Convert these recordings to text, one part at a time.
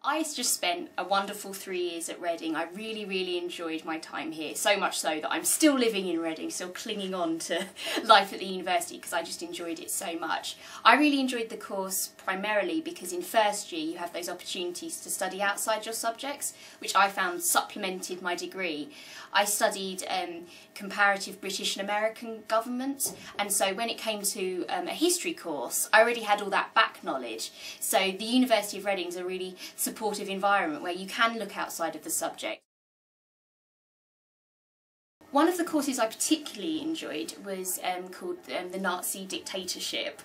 I just spent a wonderful 3 years at Reading. I really enjoyed my time here, so much so that I'm still living in Reading, still clinging on to life at the university because I just enjoyed it so much. I really enjoyed the course primarily because in first year you have those opportunities to study outside your subjects, which I found supplemented my degree. I studied comparative British and American government, and so when it came to a history course, I already had all that back knowledge. So the University of Reading is a really supportive environment where you can look outside of the subject. One of the courses I particularly enjoyed was called the Nazi Dictatorship,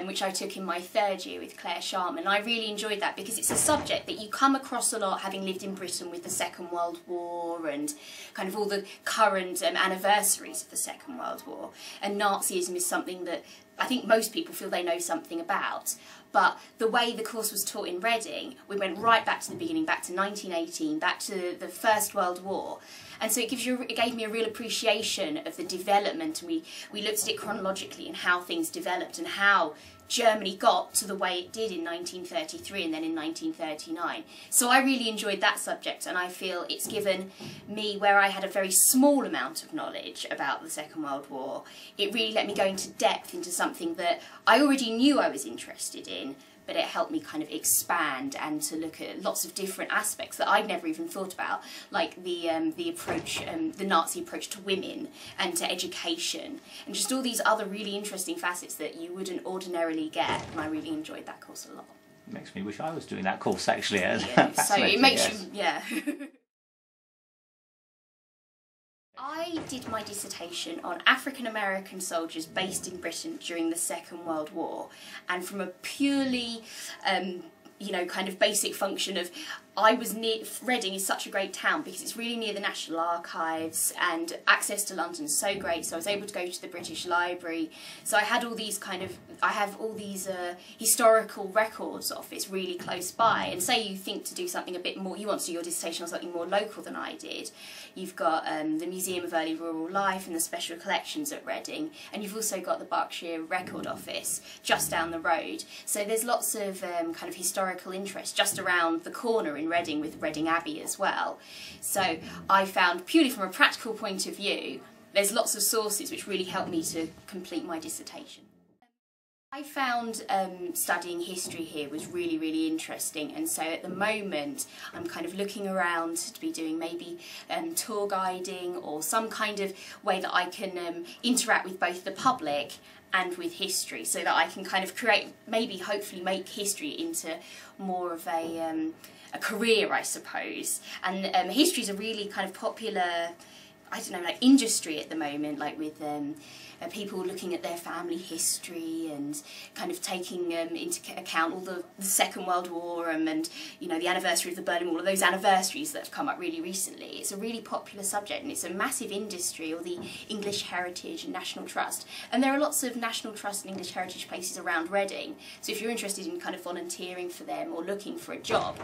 which I took in my 3rd year with Claire Sharman. I really enjoyed that because it's a subject that you come across a lot having lived in Britain with the Second World War and kind of all the current anniversaries of the Second World War. And Nazism is something that I think most people feel they know something about. But the way the course was taught in Reading, we went right back to the beginning, back to 1918, back to the First World War. And so it gave me a real appreciation of the development, and we looked at it chronologically and how things developed and how Germany got to the way it did in 1933 and then in 1939. So I really enjoyed that subject, and I feel it's given me, where I had a very small amount of knowledge about the Second World War, it really let me go into depth into something that I already knew I was interested in, but it helped me kind of expand and to look at lots of different aspects that I'd never even thought about, like the approach, the Nazi approach to women and to education, and just all these other really interesting facets that you wouldn't ordinarily get, and I really enjoyed that course a lot. It makes me wish I was doing that course actually. Yeah, so it makes you, yeah. I did my dissertation on African American soldiers based in Britain during the Second World War, and from a purely kind of basic function of, I was near, Reading is such a great town because it's really near the National Archives and access to London is so great, so I was able to go to the British Library. So I had all these historical records office really close by, and say you think to do something a bit more, you want to do your dissertation on something more local than I did, you've got the Museum of Early Rural Life and the Special Collections at Reading, and you've also got the Berkshire Record Office just down the road. So there's lots of kind of historical interest just around the corner in Reading, with Reading Abbey as well. So I found, purely from a practical point of view, there's lots of sources which really helped me to complete my dissertation. I found studying history here was really interesting, and so at the moment I'm kind of looking around to be doing maybe tour guiding or some kind of way that I can interact with both the public and with history, so that I can kind of create, maybe hopefully make history into more of a career, I suppose. And history is a really kind of popular, I don't know, like industry at the moment, like with people looking at their family history and kind of taking into account all the Second World War and you know, the anniversary of the Berlin Wall, all those anniversaries that have come up really recently. It's a really popular subject, and it's a massive industry, or the English Heritage and National Trust. And there are lots of National Trust and English Heritage places around Reading, so if you're interested in kind of volunteering for them or looking for a job,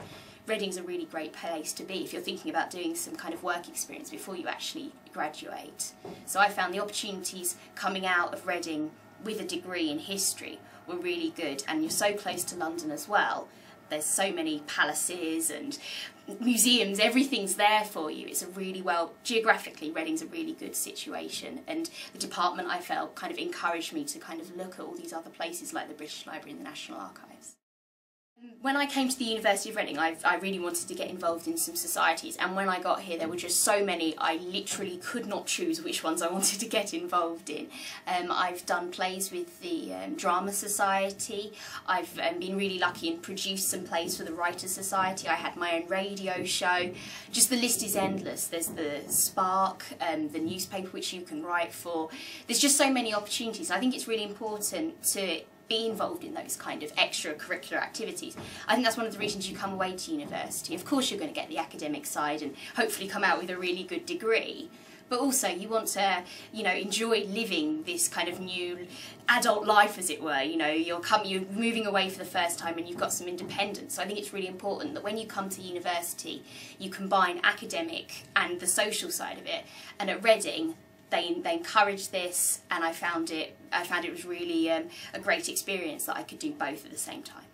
Reading's a really great place to be if you're thinking about doing some kind of work experience before you actually graduate. So I found the opportunities coming out of Reading with a degree in history were really good, and you're so close to London as well. There's so many palaces and museums, everything's there for you. It's a really geographically, Reading's a really good situation, and the department, I felt, kind of encouraged me to kind of look at all these other places like the British Library and the National Archives. When I came to the University of Reading, I really wanted to get involved in some societies, and when I got here there were just so many, I literally could not choose which ones I wanted to get involved in. I've done plays with the Drama Society, I've been really lucky and produced some plays for the Writers' Society, I had my own radio show, just the list is endless. There's the Spark, the newspaper which you can write for. There's just so many opportunities. I think it's really important to be involved in those kind of extracurricular activities. I think that's one of the reasons you come away to university. Of course you're going to get the academic side and hopefully come out with a really good degree, but also you want to, you know, enjoy living this kind of new adult life, as it were. You know, you're moving away for the first time and you've got some independence. So I think it's really important that when you come to university you combine academic and the social side of it, and at Reading they encouraged this, and I found it was really a great experience that I could do both at the same time.